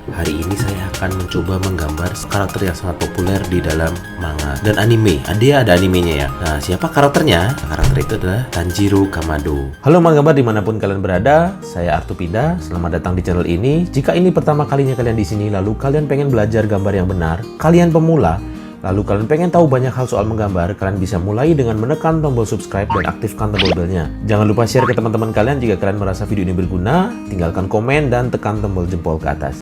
Hari ini saya akan mencoba menggambar karakter yang sangat populer di dalam manga dan anime. Dia ada animenya ya. Nah, siapa karakternya? Karakter itu adalah Tanjiro Kamado. Halo manggambar dimanapun kalian berada, saya Artupida. Selamat datang di channel ini. Jika ini pertama kalinya kalian di sini, lalu kalian pengen belajar gambar yang benar, kalian pemula, lalu kalian pengen tahu banyak hal soal menggambar, kalian bisa mulai dengan menekan tombol subscribe dan aktifkan tombol belnya. Jangan lupa share ke teman-teman kalian jika kalian merasa video ini berguna, tinggalkan komen dan tekan tombol jempol ke atas.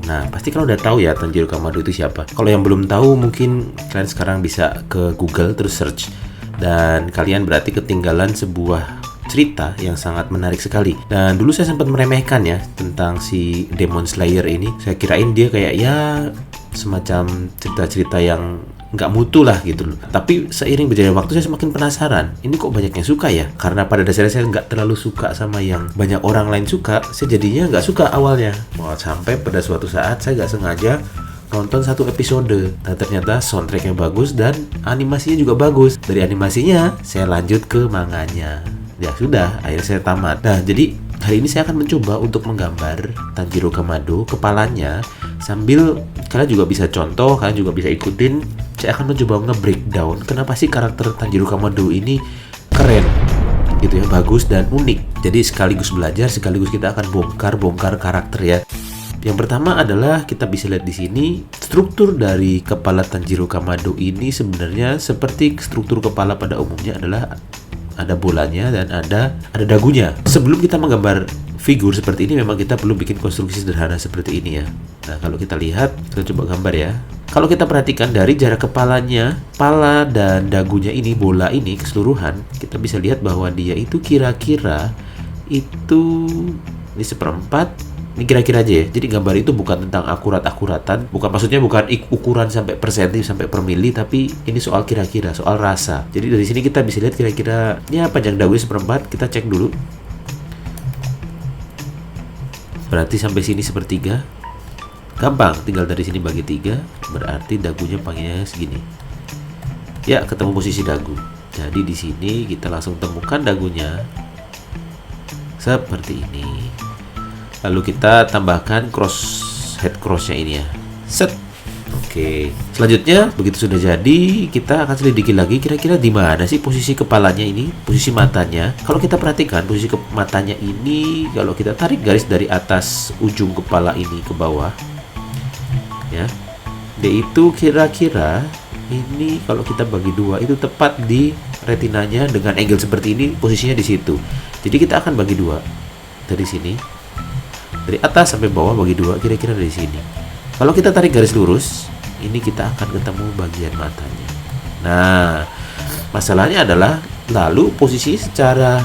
Nah, pasti kalian udah tahu ya Tanjiro Kamado itu siapa. Kalau yang belum tahu, mungkin kalian sekarang bisa ke Google terus search. Dan kalian berarti ketinggalan sebuah cerita yang sangat menarik sekali. Dan dulu saya sempat meremehkan ya tentang si Demon Slayer ini. Saya kirain dia kayak ya semacam cerita-cerita yang nggak mutu lah gitu loh. Tapi seiring berjalannya waktu saya semakin penasaran. Ini kok banyak yang suka ya? Karena pada dasarnya saya nggak terlalu suka sama yang banyak orang lain suka. Saya jadinya nggak suka awalnya. Sampai pada suatu saat saya nggak sengaja nonton satu episode. Nah, ternyata soundtracknya bagus dan animasinya juga bagus. Dari animasinya saya lanjut ke manganya. Ya sudah, akhirnya saya tamat. Nah, jadi hari ini saya akan mencoba untuk menggambar Tanjiro Kamado, kepalanya, sambil kalian juga bisa contoh, kalian juga bisa ikutin. Saya akan mencoba nge-breakdown kenapa sih karakter Tanjiro Kamado ini keren gitu ya, bagus dan unik. Jadi sekaligus belajar, sekaligus kita akan bongkar karakter ya. Yang pertama adalah kita bisa lihat di sini struktur dari kepala Tanjiro Kamado ini sebenarnya seperti struktur kepala pada umumnya adalah ada bolanya dan ada dagunya. Sebelum kita menggambar figur seperti ini, memang kita perlu bikin konstruksi sederhana seperti ini ya. Nah, kalau kita lihat, kita coba gambar ya. Kalau kita perhatikan dari jarak kepalanya, kepala dan dagunya ini, bola ini keseluruhan, kita bisa lihat bahwa dia itu kira-kira itu ini seperempat. Ini kira-kira aja ya. Jadi gambar itu bukan tentang akurat-akuratan, maksudnya bukan ukuran sampai per senti sampai per mili, tapi ini soal kira-kira, soal rasa. Jadi dari sini kita bisa lihat kira-kira ya panjang dagunya seperempat. Kita cek dulu. Berarti sampai sini sepertiga. Gampang, tinggal dari sini bagi 3, berarti dagunya panjangnya segini. Ya, ketemu posisi dagu. Jadi di sini kita langsung temukan dagunya seperti ini. Lalu kita tambahkan head crossnya ini ya. Set. Oke. Selanjutnya begitu sudah jadi, kita akan selidiki lagi kira-kira di mana sih posisi kepalanya ini, posisi matanya. Kalau kita perhatikan posisi matanya ini, kalau kita tarik garis dari atas ujung kepala ini ke bawah, ya, dia itu kira-kira ini kalau kita bagi 2 itu tepat di retinanya dengan angle seperti ini, posisinya di situ. Jadi kita akan bagi 2 dari sini. Dari atas sampai bawah bagi 2, kira-kira dari sini. Kalau kita tarik garis lurus, ini kita akan ketemu bagian matanya. Nah, masalahnya adalah lalu posisi secara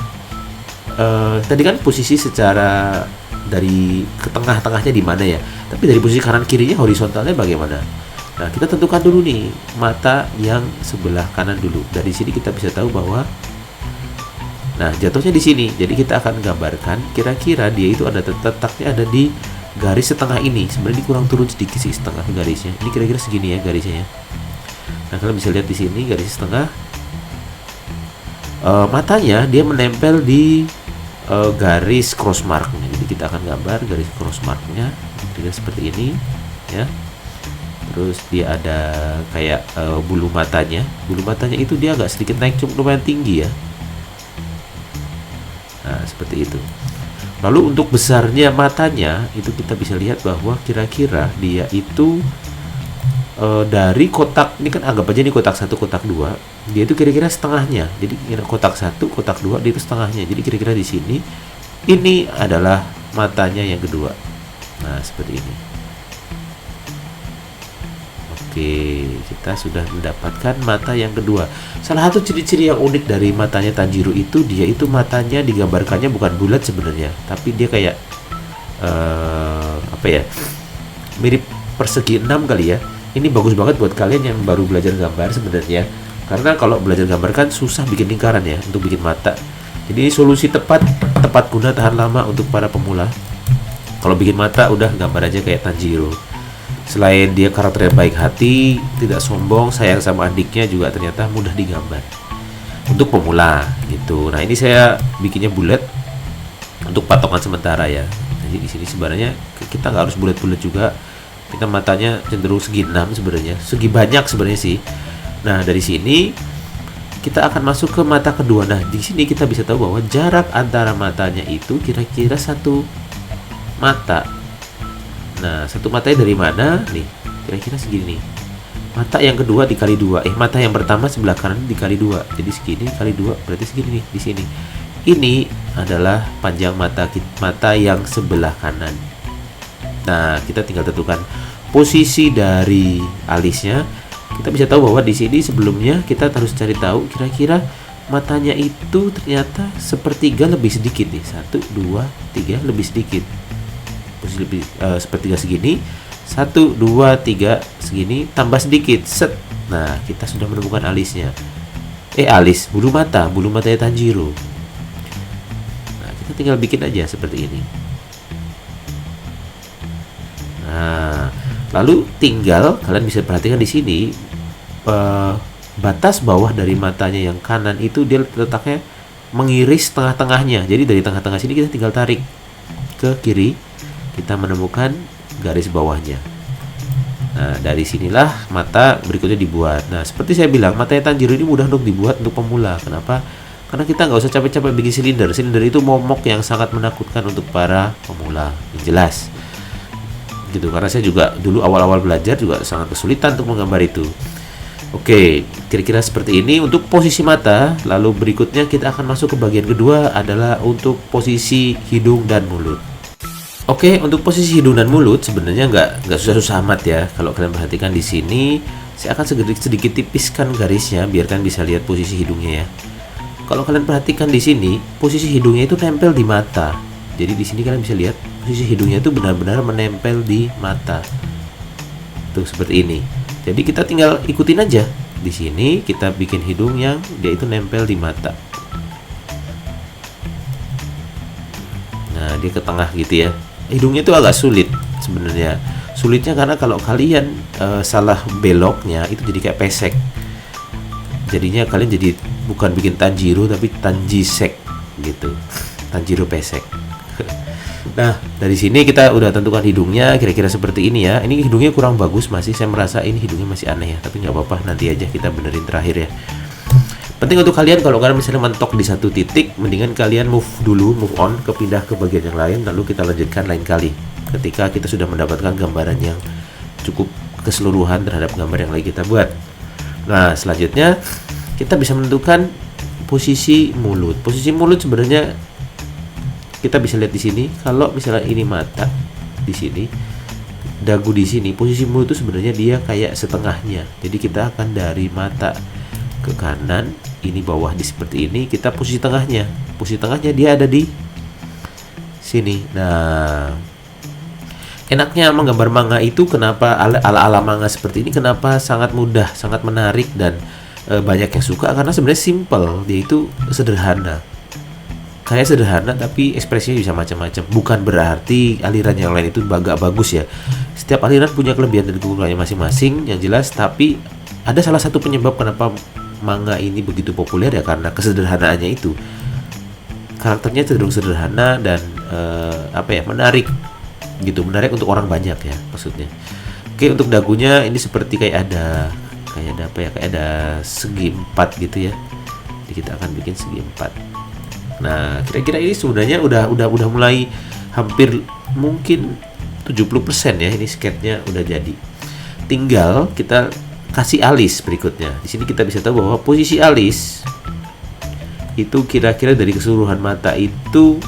tadi kan posisi secara dari ke tengah-tengahnya di mana ya? Tapi dari posisi kanan kirinya horizontalnya bagaimana? Nah, kita tentukan dulu nih mata yang sebelah kanan dulu. Dari sini kita bisa tahu bahwa nah, jatuhnya di sini. Jadi kita akan gambarkan kira-kira dia itu ada letaknya ada di garis setengah ini. Sebenarnya kurang turun sedikit sih setengah garisnya. Ini kira-kira segini ya garisnya ya. Nah, kalian bisa lihat di sini garis setengah. Matanya dia menempel di garis cross marknya. Jadi kita akan gambar garis cross marknya kira-kira seperti ini ya. Terus dia ada kayak bulu matanya. Bulu matanya itu dia agak sedikit naik, cukup lumayan tinggi ya. Nah, seperti itu. Lalu untuk besarnya matanya itu kita bisa lihat bahwa kira-kira dia itu dari kotak, ini kan anggap aja ini kotak 1, kotak 2, dia itu kira-kira setengahnya. Jadi kotak 1, kotak 2 dia itu setengahnya. Jadi kira-kira di sini ini adalah matanya yang kedua. Nah, seperti ini. Oke, kita sudah mendapatkan mata yang kedua. Salah satu ciri-ciri yang unik dari matanya Tanjiro itu, dia itu matanya digambarkannya bukan bulat sebenarnya, tapi dia kayak apa ya, mirip persegi 6 kali ya. Ini bagus banget buat kalian yang baru belajar gambar sebenarnya, karena kalau belajar gambar kan susah bikin lingkaran ya untuk bikin mata. Jadi ini solusi tepat guna, tahan lama untuk para pemula. Kalau bikin mata udah gambar aja kayak Tanjiro. Selain dia karakternya baik hati, tidak sombong, sayang sama adiknya, juga ternyata mudah digambar untuk pemula gitu. Nah, ini saya bikinnya bulat untuk patokan sementara ya. Jadi di sini sebenarnya kita nggak harus bulat-bulat juga, kita matanya cenderung segi 6 sebenarnya, segi banyak sebenarnya sih. Nah dari sini kita akan masuk ke mata kedua. Nah di sini kita bisa tahu bahwa jarak antara matanya itu kira-kira satu mata. Nah satu matanya dari mana nih, kira-kira segini nih. Mata yang kedua dikali 2, mata yang pertama sebelah kanan dikali 2, jadi segini kali 2 berarti segini nih di sini. Ini adalah panjang mata yang sebelah kanan. Nah, kita tinggal tentukan posisi dari alisnya. Kita bisa tahu bahwa di sini sebelumnya kita harus cari tahu kira-kira matanya itu ternyata sepertiga lebih sedikit nih. 1, 2, 3 lebih sedikit. Posisi lebih sepertiga segini. 1, 2, 3 segini tambah sedikit. Set. Nah, kita sudah menemukan alisnya. Bulu matanya Tanjiro. Kita tinggal bikin aja seperti ini. Nah, lalu tinggal kalian bisa perhatikan di sini batas bawah dari matanya yang kanan itu dia letaknya mengiris tengah-tengahnya. Jadi dari tengah-tengah sini kita tinggal tarik ke kiri, kita menemukan garis bawahnya. Nah, dari sinilah mata berikutnya dibuat. Nah, seperti saya bilang, matanya Tanjiro ini mudah untuk dibuat untuk pemula. Kenapa? Karena kita nggak usah capek-capek bikin silinder. Silinder itu momok yang sangat menakutkan untuk para pemula, yang jelas. Gitu, karena saya juga dulu awal-awal belajar juga sangat kesulitan untuk menggambar itu. Oke, kira-kira seperti ini untuk posisi mata. Lalu berikutnya kita akan masuk ke bagian kedua adalah untuk posisi hidung dan mulut. Oke, untuk posisi hidung dan mulut sebenarnya nggak susah-susah amat ya. Kalau kalian perhatikan di sini, saya akan sedikit tipiskan garisnya biar kalian bisa lihat posisi hidungnya ya. Kalau kalian perhatikan di sini, posisi hidungnya itu nempel di mata. Jadi di sini kalian bisa lihat posisi hidungnya itu benar-benar menempel di mata. Tuh seperti ini. Jadi kita tinggal ikutin aja. Di sini kita bikin hidung yang dia itu nempel di mata. Nah, dia ke tengah gitu ya. Hidungnya itu agak sulit sebenarnya. Sulitnya karena kalau kalian salah beloknya itu jadi kayak pesek. Jadinya kalian jadi bukan bikin Tanjiro tapi Tanjisek gitu. Tanjiro pesek. Nah, dari sini kita udah tentukan hidungnya kira-kira seperti ini ya. Ini hidungnya kurang bagus masih, saya merasa ini hidungnya masih aneh ya. Tapi nggak apa-apa, nanti aja kita benerin terakhir ya. Penting untuk kalian kalau kalian misalnya mentok di satu titik, mendingan kalian move on, pindah ke bagian yang lain, lalu kita lanjutkan lain kali. Ketika kita sudah mendapatkan gambaran yang cukup keseluruhan terhadap gambar yang lagi kita buat. Nah, selanjutnya kita bisa menentukan posisi mulut. Posisi mulut sebenarnya kita bisa lihat di sini. Kalau misalnya ini mata di sini, dagu di sini, posisi mulut itu sebenarnya dia kayak setengahnya. Jadi kita akan dari mata ke kanan, ini bawah di seperti ini, kita posisi tengahnya. Posisi tengahnya dia ada di sini. Nah, enaknya menggambar manga itu kenapa ala-ala manga seperti ini kenapa sangat mudah, sangat menarik dan banyak yang suka karena sebenarnya simple, dia itu sederhana. Kayak sederhana tapi ekspresinya bisa macam-macam. Bukan berarti aliran yang lain itu agak bagus ya. Setiap aliran punya kelebihan dan kekurangannya masing-masing yang jelas, tapi ada salah satu penyebab kenapa manga ini begitu populer ya karena kesederhanaannya itu. Karakternya cenderung sederhana dan menarik gitu, menarik untuk orang banyak ya maksudnya. Oke, untuk dagunya ini seperti kayak ada segi 4 gitu ya. Jadi kita akan bikin segi 4. Nah, kira-kira ini sebenarnya udah mulai hampir mungkin 70% ya, ini sketnya udah jadi. Tinggal kita kasih alis berikutnya. Di sini kita bisa tahu bahwa posisi alis itu kira-kira dari keseluruhan mata itu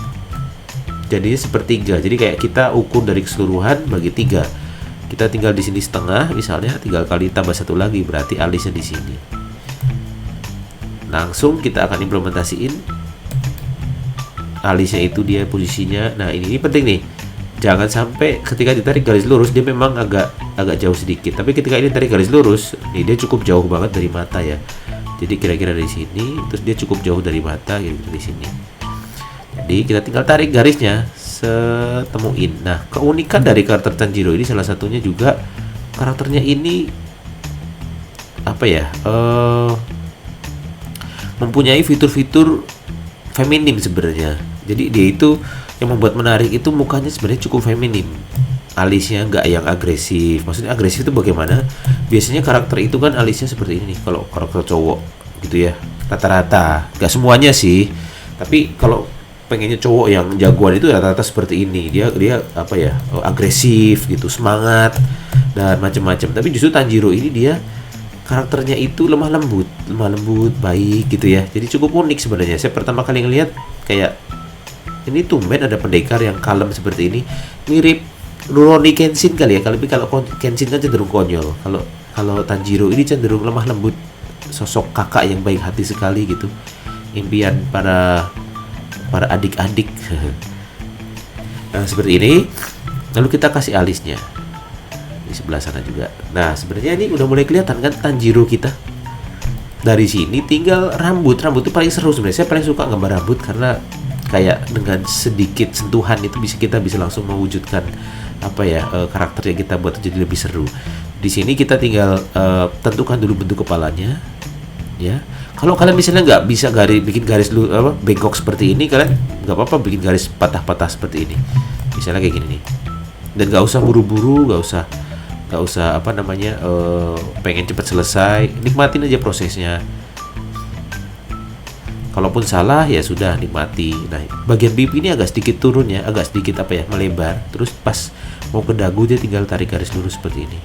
jadinya sepertiga. Jadi kayak kita ukur dari keseluruhan bagi 3. Kita tinggal di sini setengah, misalnya tinggal kali tambah 1 lagi, berarti alisnya di sini. Langsung kita akan implementasiin alisnya itu dia posisinya. Nah, ini penting nih. Jangan sampai ketika ditarik garis lurus dia memang agak jauh sedikit. Tapi ketika ini tarik garis lurus, nih dia cukup jauh banget dari mata ya. Jadi kira-kira dari sini, terus dia cukup jauh dari mata gitu dari sini. Jadi kita tinggal tarik garisnya setemuin. Nah, keunikan dari karakter Tanjiro ini salah satunya juga karakternya ini mempunyai fitur-fitur feminim sebenarnya. Jadi dia itu Yang membuat menarik itu mukanya sebenarnya cukup feminim. Alisnya nggak yang agresif. Maksudnya agresif itu bagaimana? Biasanya karakter itu kan alisnya seperti ini nih, kalau karakter cowok gitu ya. Rata-rata, nggak semuanya sih. Tapi kalau pengennya cowok yang jagoan itu rata-rata seperti ini. Dia apa ya? Agresif gitu, semangat dan macam-macam. Tapi justru Tanjiro ini dia karakternya itu lemah lembut, baik gitu ya. Jadi cukup unik sebenarnya. Saya pertama kali ngelihat kayak ini tumben ada pendekar yang kalem seperti ini, mirip Rurouni Kenshin kali ya. Kalau Kenshin kan cenderung konyol. Kalau Tanjiro ini cenderung lemah lembut, sosok kakak yang baik hati sekali gitu. Impian para adik-adik. Nah, seperti ini. Lalu kita kasih alisnya di sebelah sana juga. Nah, sebenarnya ini udah mulai kelihatan kan Tanjiro kita. Dari sini tinggal rambut itu paling seru sebenarnya. Saya paling suka gambar rambut karena kayak dengan sedikit sentuhan itu kita bisa langsung mewujudkan apa ya, karakter yang kita buat jadi lebih seru. Di sini kita tinggal tentukan dulu bentuk kepalanya, ya. Kalau kalian misalnya nggak bisa bikin garis bengkok seperti ini, kalian nggak apa-apa bikin garis patah-patah seperti ini. Misalnya kayak gini nih. Dan nggak usah buru-buru, nggak usah apa namanya pengen cepat selesai. Nikmatin aja prosesnya. Kalaupun salah ya sudah, nikmati. Nah, bagian pipi ini agak sedikit turun ya, agak sedikit apa ya, melebar. Terus pas mau ke dagu dia tinggal tarik garis lurus seperti ini.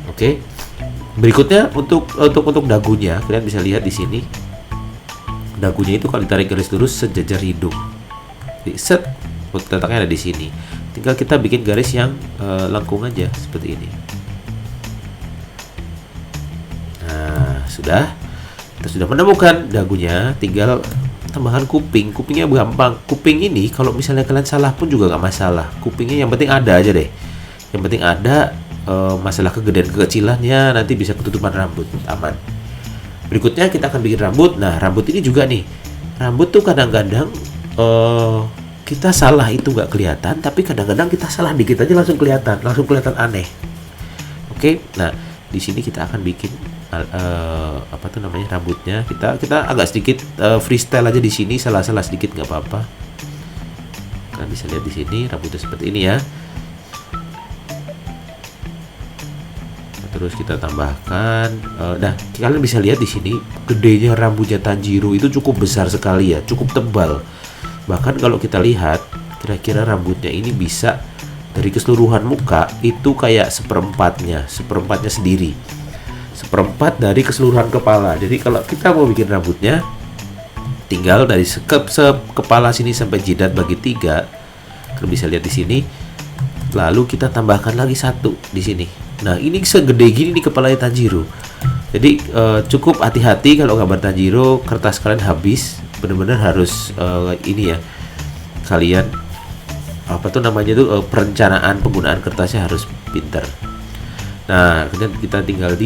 Oke. Berikutnya untuk dagunya, kalian bisa lihat di sini. Dagunya itu kalau ditarik garis lurus sejajar hidung. Jadi set, letaknya ada di sini. Tinggal kita bikin garis yang lengkung aja seperti ini. Nah, sudah. Kita sudah menemukan dagunya, tinggal tambahan kuping. Kupingnya gampang. Kuping ini kalau misalnya kalian salah pun juga nggak masalah. Kupingnya yang penting ada aja deh. Yang penting ada, masalah kegedean kekecilannya nanti bisa ketutupan rambut, aman. Berikutnya kita akan bikin rambut. Nah, rambut ini juga nih. Rambut tuh kadang-kadang kita salah itu nggak kelihatan, tapi kadang-kadang kita salah dikit aja langsung kelihatan aneh. Oke, nah di sini kita akan bikin apa tuh namanya, rambutnya. Kita agak sedikit freestyle aja di sini, salah-salah sedikit nggak apa-apa. Kalian bisa lihat di sini rambutnya seperti ini ya. Nah, terus kita tambahkan. Nah, kalian bisa lihat di sini gedenya rambutnya Tanjiro itu cukup besar sekali ya, cukup tebal. Bahkan kalau kita lihat kira-kira rambutnya ini bisa dari keseluruhan muka itu kayak seperempatnya sendiri. Seperempat dari keseluruhan kepala. Jadi kalau kita mau bikin rambutnya, tinggal dari kepala sini sampai jidat bagi 3. Kalian bisa lihat di sini. Lalu kita tambahkan lagi 1 di sini. Nah, ini segede gini nih kepalanya Tanjiro. Jadi cukup hati-hati kalau gambar Tanjiro, kertas kalian habis. Benar-benar harus ini ya. Kalian apa tuh namanya tuh, perencanaan penggunaan kertasnya harus pintar. Nah, kemudian kita tinggal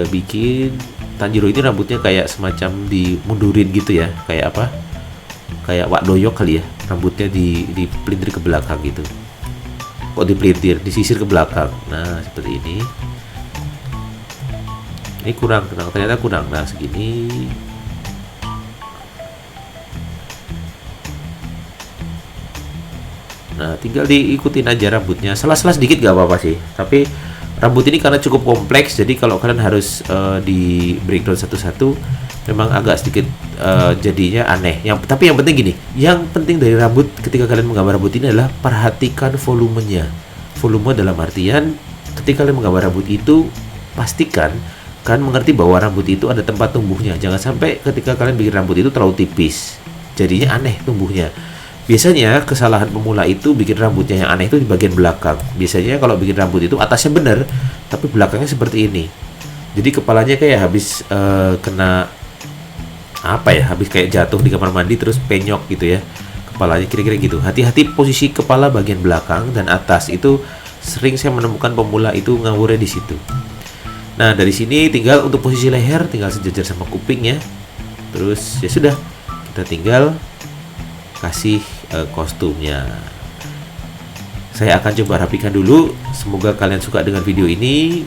bikin Tanjiro ini rambutnya kayak semacam dimundurin gitu ya, kayak apa? Kayak Wak Doyok kali ya, rambutnya dipelintir ke belakang gitu. Kok dipelintir, disisir ke belakang. Nah, seperti ini. Ini kurang, ternyata kurang. Nah, segini. Nah, tinggal diikutin aja rambutnya. Salah-salah sedikit gak apa-apa sih. Tapi rambut ini karena cukup kompleks, jadi kalau kalian harus di breakdown satu-satu, memang agak sedikit jadinya aneh. Tapi yang penting gini, yang penting dari rambut ketika kalian menggambar rambut ini adalah perhatikan volumenya. Volume dalam artian ketika kalian menggambar rambut itu, pastikan kalian mengerti bahwa rambut itu ada tempat tumbuhnya. Jangan sampai ketika kalian bikin rambut itu terlalu tipis, jadinya aneh tumbuhnya. Biasanya kesalahan pemula itu bikin rambutnya yang aneh itu di bagian belakang. Biasanya kalau bikin rambut itu atasnya benar, tapi belakangnya seperti ini. Jadi kepalanya kayak habis kena apa ya, habis kayak jatuh di kamar mandi terus penyok gitu ya. Kepalanya kira-kira gitu. Hati-hati posisi kepala bagian belakang dan atas itu sering saya menemukan pemula itu ngawurnya di situ. Nah, dari sini tinggal untuk posisi leher tinggal sejajar sama kuping ya. Terus ya sudah, kita tinggal kasih kostumnya. Saya akan coba rapikan dulu. Semoga kalian suka dengan video ini.